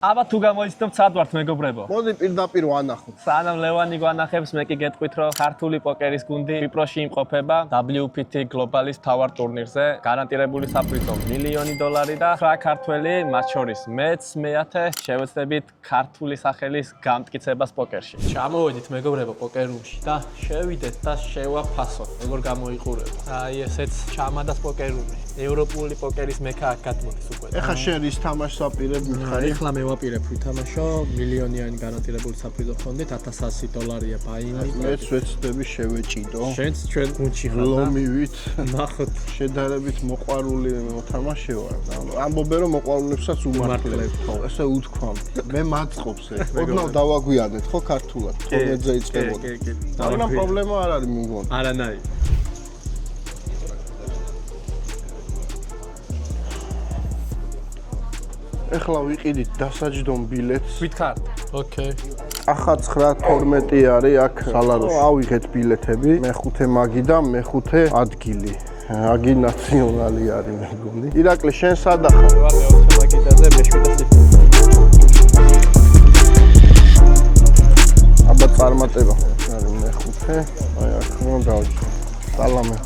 აბა თუ გამოიცნობთ სად ვართ მეგობრებო? მოდი პირდაპირ ვანახოთ. სანამ ლევანი გვანახებს, მე კი გეტყვით, რომ ქართული პოკერის გუნდი ვიპროში იმყოფება WPT გლობალის მთავარ ტურნირზე. გარანტირებული საფრთხო $1,000,000 და 9 ქართველი, მათ შორის მეც, მეათე, შევეცდებით ქართული სახელის გამტკიცებას პოკერში. ჩამოვედით მეგობრებო პოკერუმში და შევიდეთ და შევაფასოთ, როგორ გამოიყურება. აი ესეც ჩამადას პოკერუმი. ევროპული პოკერის მექა აქ გადმოდის უკვე. ეხლა შენ რის თამაშს ვაპირებ მითხარი? ეხლა მე ვაპირებ ვითამაშო $1,000,000 გარანტირებული საფრთხო ფონდით $1,100 ბაინი. მეც ვეცდები შევეჭიდო. შენც ჩვენ გუნდში ხარ და ლომივით ნახოთ შედარებით მოყვარული მოთამაშე ვარ. ამბობენ რომ მოყვარულებსაც უმართლებ. ესე უთქვამ. მე მაწყობს ეს. ოდნავ დავაგვიანეთ ხო ქართულად. თორმეტზე იწყებოდი. მაგრამ პრობლემა არ არის მგონი. არანაირი. ეხლა ვიყიდით დასაჯდომ ბილეთს. ვითქართ. ოკეი. 19-12 არის აქ სალაროში. ავიღეთ ბილეთები. მეხუთე მაგი და მეხუთე ადგილი. აგი ნაციონალი არის მეგონი. ირაკლი შენ სად ახარ? ვარ მე 20 მაგიდაზე მე7 სიფრ. აბა წარმატება. არის მეხუთე. აი აქ რომ დავჭი. სალამე.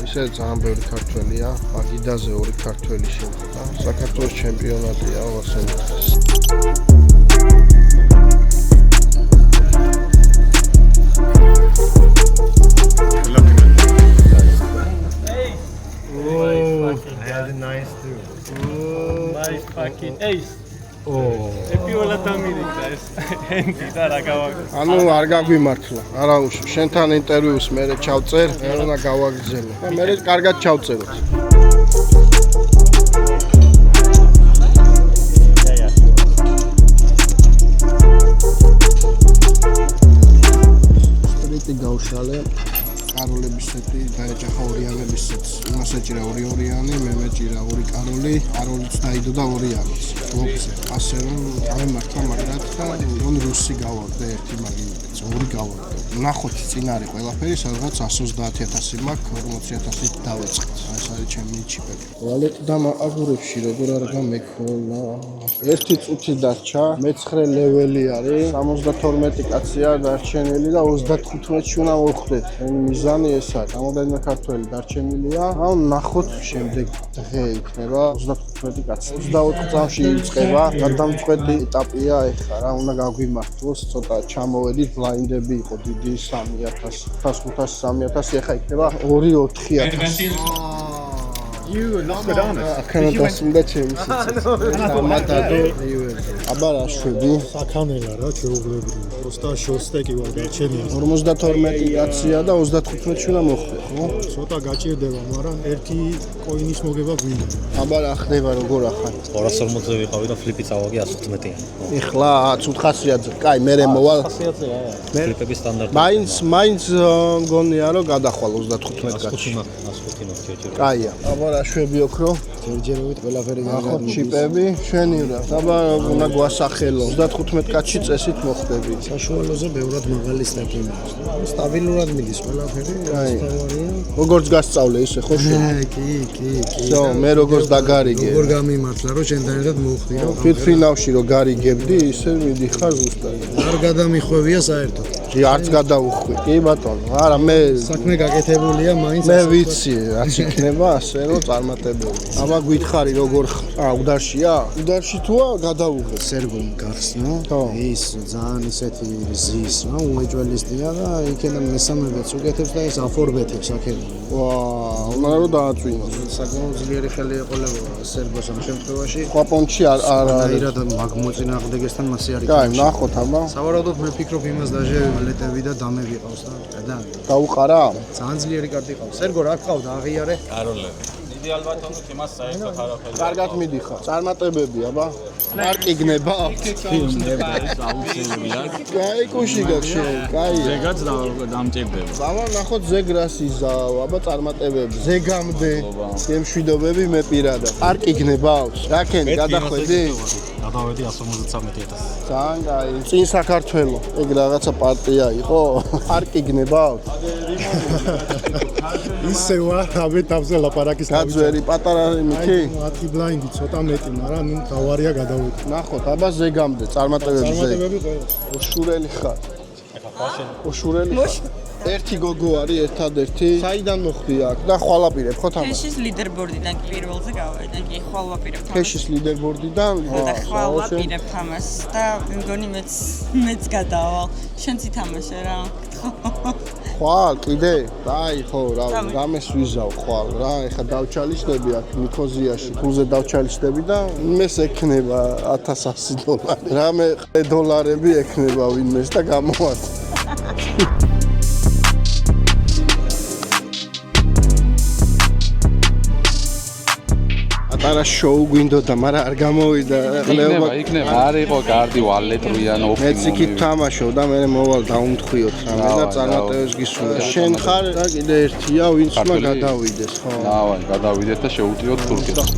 ისე ძალიან ბევრი ქართველია. მაგიდაზე 2 ქართველი შეხვდა. საქართველოს ჩემპიონატია ვასენთის. Nice too. Nice fucking ace. ეპიოლა დამირიქდა ეს ენდი და რა გავაკეთე. ანუ არ გაგვიმართლა. არა უშო, შენთან ინტერვიუს მე ჩავწერ, მე უნდა გავაგრძელო. და მე კარგად ჩავწეროთ. სტრიტი გავშალე. კაროლების სეტი დაეჯახა ორიანების სეტს. იმას ეჭირა 2-2-იანი, მე მეჭირა 2 კაროლი, კაროლიც დაიდო და 2-იანიც. ოფსე. ასე რომ გამემართლა მაგრად და რომ რუსი გავარდა ერთი მაგი, 2 გავარდა. ნახოთ წინ არის ყველაფერი, სადღაც 130,000 მაქვს, 40,000 დავეწყეთ. ეს არის ჩემი ჩიპები. ვალეტი და აგურებში როგორ არ გამექოლა. 1 წუთი დარჩა, მე-9 ლეველი არის, 72 კაცია დარჩენილი და 35-ში უნდა მოვხდეთ. მიზანი ეს არის. რამოდენიმე ქართველი დარჩენილია. ანუ ნახოთ შემდეგ დღე იქნება 35 კაცი. 24 წამში იწყება. გადამწყვეტი ეტაპია ეხლა რა უნდა გაგვიმართლოს. ცოტა ჩამოვედით, ბლაინდები იყო დიდი 3,000, 500, 3,000, ეხლა იქნება 2-4,000. You knock it on us. აქანა დასუნდა ჩემი სიცოცხლე. დამატადო რივერი. აბა რა შვები? საკანელა რა ჩეუღლებრივი. просто შოსტეკი ვარ გაჩენია. 52 კაცია და 35-ში უნდა მოხდე, ხო? ცოტა გაჭირდება, მაგრამ ერთი კოინის მოგება გვინდა. აბა რა ხდება როგორ ახარ? 240-ზე ვიყავი და ფლიპი წავაგი 115-იან. ეხლა 500-ზე. კაი, მე მოვალ. 100-ზე რა. ფლიპების სტანდარტი. მაინც მგონია რომ გადახვალ 35 კაცში. 105 ნოქჩიაჭირა. კაია. აბა რა შვები ოქრო? ჯერჯერობით ყველაფერი ნახოთ ჩიპები, შენი რა. აბა უნდა გვასახელო. 35 კაცში წესით მოხდები. საშუალოზე ბევრად მაღალი სტეპი მაქვს. სტაბილურად მიდის ყველაფერი, თავარია. როგორც გასწავლე ისე ხო შენ? კი. всё, მე როგორც დაგარიგე. როგორ გამიმართლა რომ შენთან ერთად მოვხდი რომ ფინალში რო გარიგებდი, ისე მიდიხარ ზუსტად. არ გადამიხვევია საერთოდ. არც გადაუხვი. კი ბატონო. არა მე საქმე გაკეთებულია მაინც მე ვიცი, რაც იქნება ასე რომ წარმატებული. აბა გითხარი როგორ უდარშია? უდარში თუა გადაუღე. სერგომ გახსნა. ხო. ის ძალიან ისეთი ზის რა, უეჭველისტია და იქიდან მესამებაც უკეთებს და ეს აფორბეთებს აქედან. ვაა, უნდა რომ დააწვინოს. საკმაოდ ძლიერი ხელი ეყოლებოდა სერგოს ამ შემთხვევაში. სხვა პონჩი არ არის. აირად მაგმოწინააღმდეგესთან მასე არის. კაი, ნახოთ აბა. სავარაუდოდ მე ფიქრობ იმას დაჟე ლეტები და დამები ყავს და დაუყარა? ძალიან ძლიერი კარტი ყავს. სერგო რა გყავდა აღიარე? კაროლები. დიდი ალბათობით იმას საერთოდ არაფერი. კარგად მიდიხარ. წარმატებები აბა. არ კიგნება? კაი, კუში გაქშე. კაი. ზეგაც დამჭირდება. აბა ნახოთ ზეგრას იზავ, აბა წარმატებები. ზეგამდე გემშვიდობები მე პირადად. არ კიგნებავს? რაკენ გადახვედი? გადავედი 153,000. ძალიან კაი. წინ საქართველო. ეგ რაღაცა პარტია იყო? არ კიგნებავს? ისე ვარ, ამე თავზე ლაპარაკის გაძვერი პატარა მითი? 10 ბლაინდი ცოტა მეტი, მაგრამ ნუ თავარია გადავედი. ნახოთ, აბა ზეგამდე წარმატებები ზეგ. წარმატებები ყველა. ოშურელი ხარ. ოშურელი ხარ. ერთი გოგო არის ერთადერთი. საიდან მოხდი აქ და ხვალაპირებ ხო თამაში? ფეშის ლიდერბორდიდან კი პირველზე გავედი, კი ხვალაპირებ თამაშს. ფეშის ლიდერბორდიდან? და ხვალაპირებ თამაშს და მგონი მეც გადავალ. შენც ითამაშე რა. ხვალ კიდე? აი ხო, რამეს ვიზავ ხვალ რა. ეხა დავჩალიშდები აქ ნიქოზიაში. ფულზე დავჩალიშდები და იმეს ექნება $1100. რამე $10 ექნება ვინმეს და გამოვართ. არა შოუ გვინდოდა, მაგრამ არ გამოვიდა. იქნება, არ იყო გარდი ვალეტრიან ოფი. მეც იქით თამაშობ და მე მოვალ დაუმთხვიოთ რამე და წარმატებებს გისურვებ. შენ ხარ და კიდე ერთია, ვინც უნდა გადავიდეს, ხო? დავაი, გადავიდეთ და შევუტიოთ თურქეთს.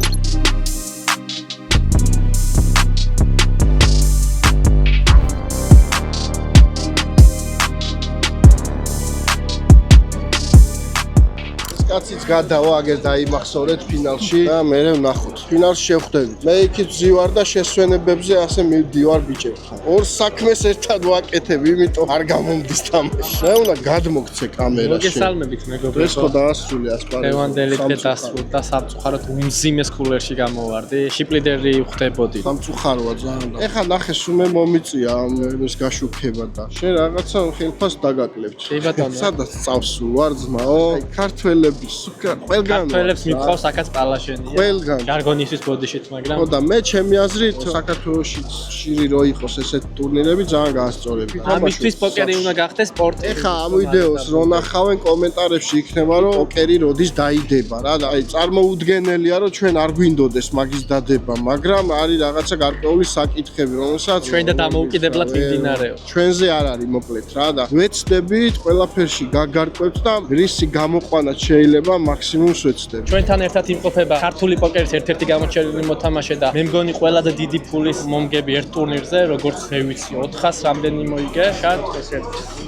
კაციც გადავა, აგერ დაიმახსოვრეთ ფინალში და მე ვნახოთ. ფინალში შევხვდებით. მე იქით ვზივარ და შესვენებებზე ასე მივდივარ ბიჭებთან. ორ საქმეს ერთად ვაკეთებ, იმიტომ არ გამომდის თამაში. მე უნდა გადმოგცე კამერაში. მოგესალმებით მეგობრებო. ეს ხო დაასრულე ასპარეზი. ლევანდელი დასრულდა სამწუხაროდ უმძიმეს კულერში გამოვარდი. შიპლიდერი ვხვდებოდი. სამწუხაროა ძალიან. ეხა ნახე სუმე მომიწია ამის გაშუქება და შენ რაღაცა ხელფას დაგაკლებთ. კი ბატონო. სადაც წავს ვარ ძმაო? ქართველები ყველგან ქართველებს მიყვავს აქაც პალაშენია. ყველგან. ჯარგონისთვის ბოდიშით, მაგრამ ხო და მე ჩემი აზრით საქართველოში ხშირი რო იყოს ესეთ ტურნირები ძალიან გაასწორები. ამისთვის პოკერი უნდა გახდეს სპორტი. ეხა ამ ვიდეოს რო ნახავენ კომენტარებში იქნება რომ პოკერი როდის დაიდება რა და აი წარმოუდგენელია რომ ჩვენ არ გვინდოდეს მაგის დადება, მაგრამ არის რაღაცა გარკვეული საკითხები, რომელსაც ჩვენ და დამოუკიდებლად მიმდინარეობს. ჩვენზე არ არის მოკლედ რა და ვეცდებით ყველაფერში გაგარკვევთ და რისი გამოყვანაც შეიძლება მაქსიმუმს ვეცდები. ჩვენთან ერთად იმყოფება ქართული პოკერის ერთ-ერთი გამოჩენილი მოთამაშე და მე მგონი ყველაზე დიდი ფულის მომგები ერთ ტურნირზე, როგორც მე ვიცი, 400 რამდენი მოიგე. შენ ესე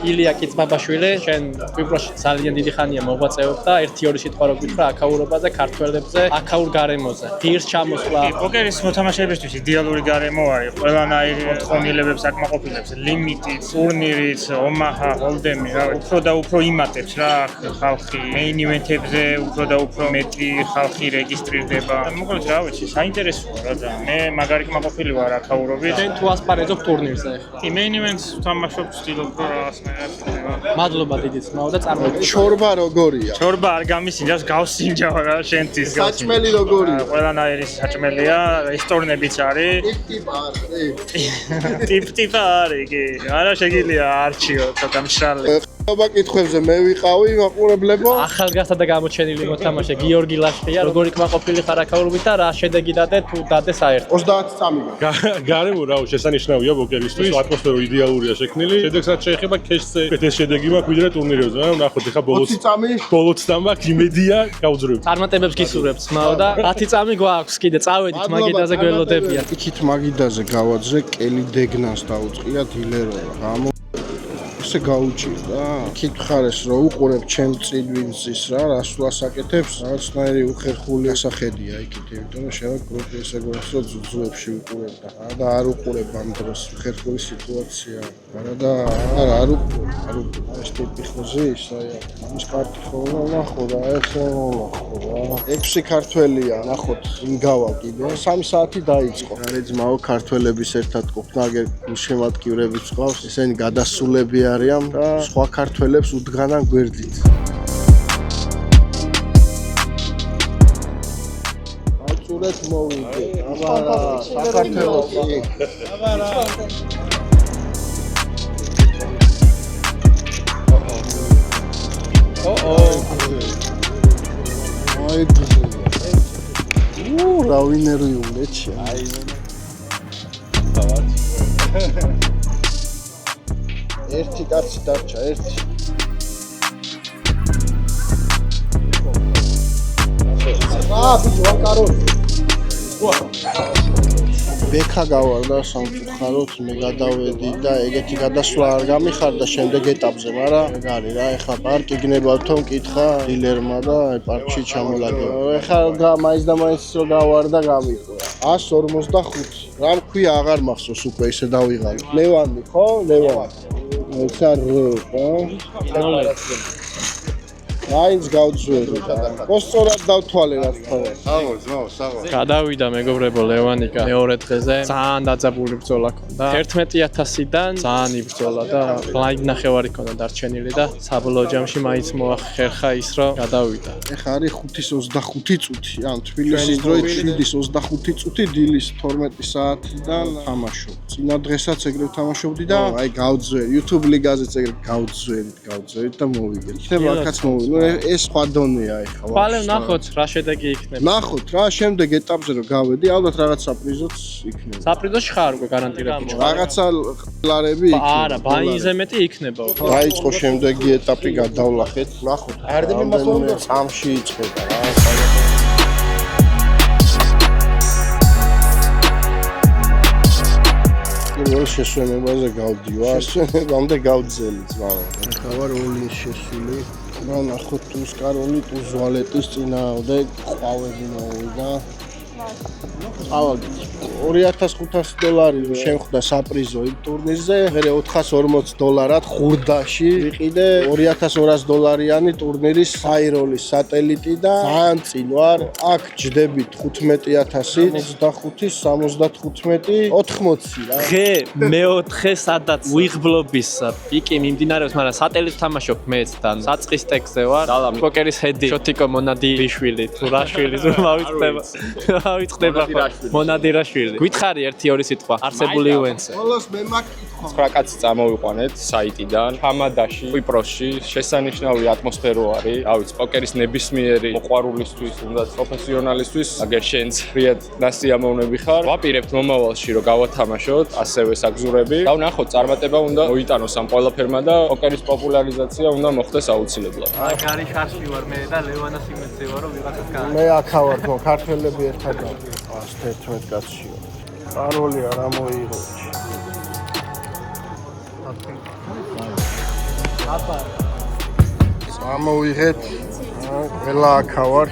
ილია კიცბაბაშვილი, შენ კვიპროსში ძალიან დიდი ხანია მოღვაწეობ და 1-2 სიტყვა რო გითხრა აქაურობაზე, ქართველებზე, აქაურ გარემოზე. ღირს ჩამოსვლა. პოკერის მოთამაშეებისთვის idеალური გარემო არის. ყველანაირი მოთხოვნილებებს აკმაყოფილებს, ლიმიტით, ტურნირით, ომაჰა, ჰოლდემი, რა ვიცი, უფრო და უფრო იმატებს რა ხალხი. მეინ ივენთებზე უფრო და უფრო მეტი ხალხი რეგისტრირდება. მოკლედ რა ვიცი, საინტერესოა რა და მე მაგარი კმაყოფილი ვარ აქაურობით. შენ თუ ასპარეზობ ტურნირზე ახლა. კი, მეინ ივენთს ვთამაშობ, ვცდილობ რომ რაღაცნაირად იქნება. მადლობა დიდი ძმაო და წარმოგიდგენთ. ჩორბა როგორია? ჩორბა არ გამისინჯავს, გავსინჯავ რა შენთვის. საჭმელი როგორია? ყველანაირი საჭმელია, რესტორნებიც არის. ტიპ-ტიპა არის, კი. არა შეგიძლია არჩიო, ცოტა მშრალი. ხობა კითხვებზე მე ვიყავი მაყურებლებო. ახალგაზრდა და გამოჩენილი მოთამაშე გიორგი ლაშხია, როგორი კმაყოფილი ხარ აქაურობით და რა შედეგი დადე თუ დადე საერთოდ? 30 წამი. გარემო რა შესანიშნავია პოკერისთვის, ატმოსფერო идеალურია შექმნილი. შედეგსაც შეეხება კეშზე ეს შედეგი მაქვს ვიდრე ტურნირებზე, მაგრამ ნახოთ ეხა 20 წამი. ბოლოც დამაქვს იმედია გავძრევ. წარმატებებს გისურვებთ ძმაო და 10 წამი გვაქვს კიდე წავედით მაგიდაზე გველოდებია. იქით მაგიდაზე გავაძრე, კელი დეგნას დაუწყია დილეროა. ესე გაუჭირდა. კითხარეს რომ უყურებ ჩემ წინვინძის რა, რას ვასაკეთებს, რაღაცნაირი უხერხული ასახედია იქით, იმიტომ რომ შენ გრუპი ესე გვასწრო ძუძუებში უყურებ და არ უყურებ ამ დროს უხერხული სიტუაცია. არა არ უყურებ. ეს ტიპი ხოზე ისაა. ის კარტი ხო ნახო რა, ესე ნახო რა. 6 ქართველია, ნახოთ, იმგავა კიდე. 3 საათი დაიწყო. არის ძმაო ქართველების ერთად ყოფნა, აგერ გულშემატკივრებიც ყავს, ესენი გადასულები არიან და სხვა ქართველებს უდგანან გვერდით. აწურეთ მოვიდე. აბარა, საქართველოსი. აბარა. აი რა ვინერი უნდეჩი. აი ერთი კაცი დარჩა, ერთი. ბიჭო, ვაკარო. ბექა გავარდა სამწუხაროდ მე გადავედი და ეგეთი გადასვლა არ გამიხარდა შემდეგ ეტაპზე, მაგრამ ეგ არის რა, ეხლა პარკი გნებავთო მკითხა დილერმა და აი პარკში ჩამოლაგება. ეხლა მაინც და მაინც რო გავარდა გამიყო. 145. რა მქვია აღარ მახსოვს უკვე ისე დავიღალე. ლევანი ხო? ლევანი. ეცარ მაინც გავძვერი და მოსწორად დავთვალე რაც თქვა. გადავიდა მეგობრებო ლევანიკა მეორე დღეზე ძალიან დაძაბული ბრძოლა ჰქონდა 11,000-დან ძალიან იბრძოლა და ბლაინდ ნახევარი ჰქონდა დარჩენილი და საბოლოო ჯამში მაინც მოახერხა ის რომ გადავიდა. ეხა არის 5:25 წუთი, ან თბილისის დროით 7:25 წუთი დილის 12 საათიდან თამაშობ. წინა დღესაც ეგრევე თამაშობდი და აი გავძვერი YouTube ლიგაზეც ეგრევე გავძვერით და მოვიგეთ. ხდება აქაც მოვიგეთ. ეს სხვა დონეა ეხლა. ხვალე ნახოთ რა შედეგი იქნება. ნახოთ რა შემდეგ ეტაპზე რომ გავედი, ალბათ რაღაც საპრიზოც იქნება. საპრიზოში ხარ უკვე გარანტირებული. რაღაცა ლარები იქნება. არა, ბაინზე მეტი იქნება. დაიწყო შემდეგი ეტაპი გადავლახეთ. ნახოთ. არდები მასწავლებელი წამში იწყება რა. პირველ შესვენებაზე გავდივარ. შესვენებამდე გავძელი ძმაო. ეხლა ვარ ოლინ შესული. რა ნახოთ ტუსკაროლი, ტუზვალეტის წინააღმდეგ ყვავები მოვიდა. ავაგეთ. $2,500 შემხვდა საპრიზო იმ ტურნირზე, მერე $440 ხურდაში ვიყიდე $2,200-იანი ტურნირის ფაიროლის სატელიტი და ძალიან წინ ვარ. აქ ჯდებით 15,000, 25, 75, 80 რა. ღე მეოთხე სადაც უიღბლობის პიკი მიმდინარეობს, მაგრამ სატელიტს თამაშობ მეც და საწყის ტექსზე ვარ. პოკერის ჰედი შოთიკო მონადირაშვილი თუ რაშვილი თუ ავიწყდება მონადირაშვილი. გითხარი 1-2 სიტყვა არსებული ივენტზე. ბოლოს მე მაკითხო. 9 კაცი წამოვიყვანეთ საიტიდან, ჰამადაში, კვიპროსში, შესანიშნავი ატმოსფერო არის. რა ვიცი, პოკერის ნებისმიერი მოყვარულისთვის, თუნდაც პროფესიონალისთვის, აგერ შენც ფრიად დასიამოვნები ხარ. ვაპირებთ მომავალში რომ გავათამაშოთ, ასევე საგზურები. და ვნახოთ, წარმატება უნდა მოიტანოს ამ ყველაფერმა და პოკერის პოპულარიზაცია უნდა მოხდეს აუცილებლად. აი გარი შარში ვარ მე და ლევანას იმედზე ვარ რომ ვიღაცას გააკეთო. მე აქავარ თქო, ქართველები ერთად ვარ. 111 კაცში. პაროლი არ ამოიღო. ამოვიღეთ. ყველა აქავარ.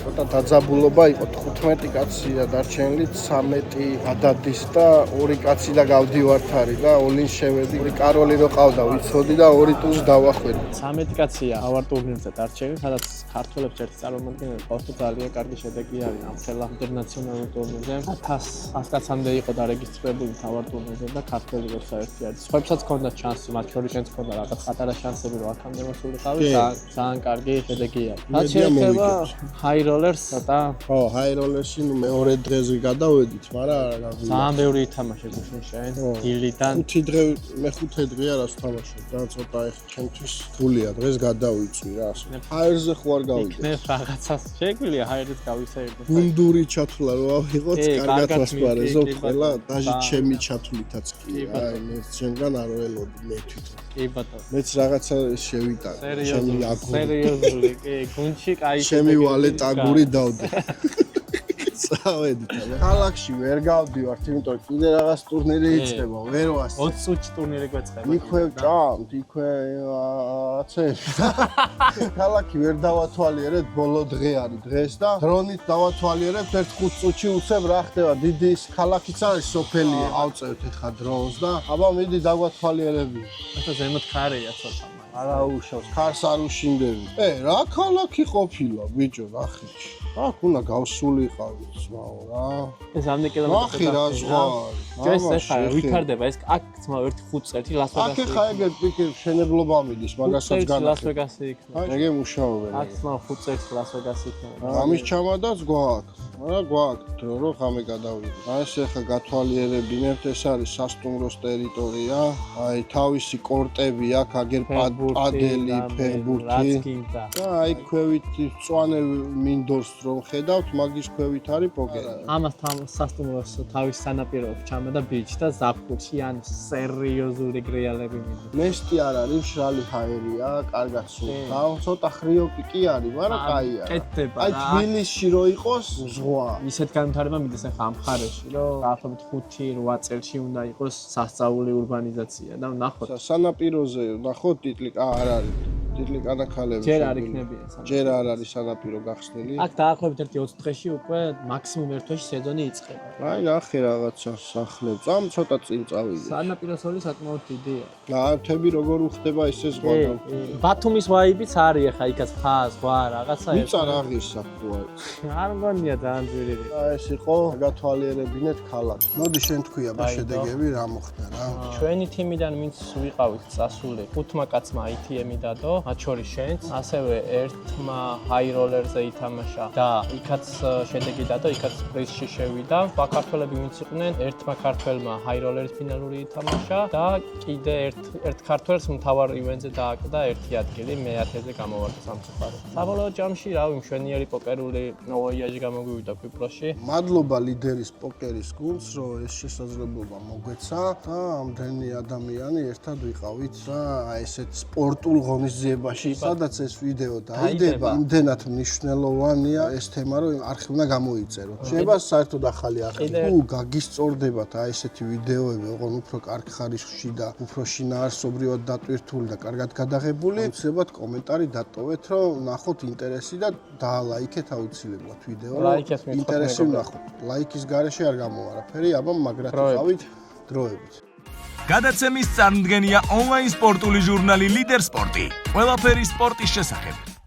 ცოტა დაძაბულობა იყო 15 კაცია დარჩენილი 13 გადადის და 2 კაცი და გავდივართ არის და ოლინ შევედი. კაროლი რო ყავდა ვიცოდი და 2 ტურს დავახვედი. 13 კაცია ავარ ტურნირზე დარჩენილი, სადაც ქართველებს ერთი წარმომადგენელი ყავს და ძალიან კარგი შედეგი არის ამ ხელა ინტერნაციონალურ ტურნირზე. 1000 კაცამდე იყო დარეგისტრირებული თავარ ტურნირზე და ქართველი როცა ერთი არის. სხვებსაც ჰქონდათ შანსი, მათ შორის შენც ჰქონდა რაღაც პატარა შანსები რომ აქამდე მოსულიყავი და ძალიან კარგი შედეგი არის. რაც შეეხება high rollers და ხო, high rollers-ში ნუ მეორე დღეზე გადავედით, მაგრამ არა გავიდა. ძალიან ბევრი ითამაშე გუშინ შენ დილიდან. 5 დღე მეხუთე დღეა რაც ვთამაშობ და ცოტა ეხ ჩემთვის გულია დღეს გადავიწვი რა ასე. ჰაერზე ხო არ გავიდე. იქნებ რაღაცას შეგვიძლია ჰაერით გავისაიდო. გუნდური ჩათვლა რო ავიღოთ, კარგად ვასპარეზობ ყველა, დაჟე ჩემი ჩათვლითაც კი. აი მე ჩემგან არ ველოდი მე თვითონ. კი ბატონო. მეც რაღაცა შევიტანე. ჩემი აგური. სერიოზული, კი, გუნდში კაი. ჩემი ვალეტ აგური დავდე. წავედით. ქალაქში ვერ გავდივართ, იმიტომ რომ კიდე რაღაც ტურნირი იწყება, ვერ ვასწრებ. 20 წუთში ტურნირი გვეწყება. იქვე ჭამთ, იქვე აცებს. ქალაქი ვერ დავათვალიერეთ, ბოლო დღე არის დღეს და დრონით დავათვალიერებთ 1-5 წუთში უცებ რა ხდება. დიდი ქალაქიც არის სოფელი, ავწევთ ეხა დრონს და აბა მიდი დაგვათვალიერები. ახლა ზემოთ ქარია ცოტა. არა უშავს, ქარს არ უშინდები. რა ქალაქი ყოფილა, ბიჭო, ნახიჩი. აქ უნდა გავსულიყავით, ძმაო რა. ეს 10 კილომეტრი. ნახი რა ზღვა არის. ეს ხა ვითარდება, ეს აქ ძმაო 1-5 წელი ლას-ვეგასი. აქ ხა ეგ პიკი შენებლობა მიდის, მაგასაც განა. ლას-ვეგასი იქნება. ეგე მუშაობენ. აქ ძმაო 5 წელი ლას-ვეგასი იქნება. ამის ჩამადაც გვაქვს. არა გვაქვს, რო ხამე გადავიდეთ. აი ეს ხა გათვალიერებინებთ, ეს არის სასტუმროს ტერიტორია. აი თავისი კორტები აქვს, აგერ პადელი, ფეხბურთი. გინდა. და აი ქვევით მწვანე მინდორს რომ ხედავთ, მაგის ქვევით არის პოკერი. ამასთან სასტუმროს თავის სანაპიროებს ჩამოდა ბიჭი და ზაფხულში ან სერიოზული გრიალები მინდა. ნესტი არ არის, მშრალი ჰაერია, კარგად სულთავ. ცოტა ხრიოკი კი არის, მაგრამ კაია. კეთდება აი რა. თბილისში რო იყოს ზღვა. ისეთ განვითარება მიდის ახლა ამ მხარეში, რომ დაახლოებით 5-8 წელში უნდა იყოს სასწაული ურბანიზაცია და ნახოთ. სანაპიროზე ნახოთ ტიტლი არ არის. ტიტლი კანაქალები. ჯერ არ იქნებიან სანაპირო. ჯერ არ არის სანაპირო გახსნილი. აქ დაახლოებით 20 დღეში უკვე მაქსიმუმ ერთ თვეში სეზონი იწყება. აი ნახე რაღაცა სახლებს. ამ ცოტა წინ წავიდე. სანაპირო სოლის საკმაოდ დიდია. ნაერთები როგორ უხდება ისე ზღვა. ბათუმის ვაიბიც არის ახლა იქაც ხა ზღვა რაღაცა მიწა რაღისა ხო. არ მგონია ძალიან ძვირია. ეს იყო გათვალიერებინეთ ქალაქი. მოდი შენ თქვია ბა შედეგები რა მოხდა რა. ჩვენი თიმიდან ვინც ვიყავით წასული 5 კაცმა ITM დადო, მათ შორის შენც, ასევე ერთმა ჰაი როლერზე ითამაშა და იქაც შედეგი დადო, იქაც პრიზში შევიდა. საქართველები ვინც იყვნენ, ერთმა ქართველმა ჰაი როლერის ფინალური ითამაშა და კიდე ერთ ქართველს მთავარ ივენტზე დააკდა ერთი ადგილი, მე-10-ზე გამოვარდა სამწუხაროდ. საბოლოო ჯამში, რავი, მშვენიერი პოკერული ნოვოიაჟი გამოგვივიდა კვიპროსში. მადლობა ლიდერის პოკერის გუნდს, რომ ეს შესაძლებლობა მოგვეცა და ამდენი ადამიანი ერთად ვიყავით და აი ესეთ სპორტულ ღონისძიებაში, სადაც ეს ვიდეო დაიდება, იმდენად მნიშვნელოვანია ეს თემა, რომ არხი უნდა გამოიწეროთ. შეიძლება საერთოდ ახალი არხი თუ გაგისწორდებათ აი ესეთი ვიდეოები, ოღონდ უფრო კარგ ხარისხში და უფრო შინაარსობრივად დატვირთული და კარგად გადაღებული, უცებად კომენტარი დატოვეთ, რომ ნახოთ ინტერესი და დაალაიქეთ აუცილებლად ვიდეო, რომ ინტერესი ვნახოთ. ლაიქის გარეშე არ გამოვარაფერი, აბა მაგრად ვიყავით დროებით. გადაცემის წარმდგენია ონლაინ სპორტული ჟურნალი ლიდერ სპორტი. ყველაფერი სპორტის შესახებ.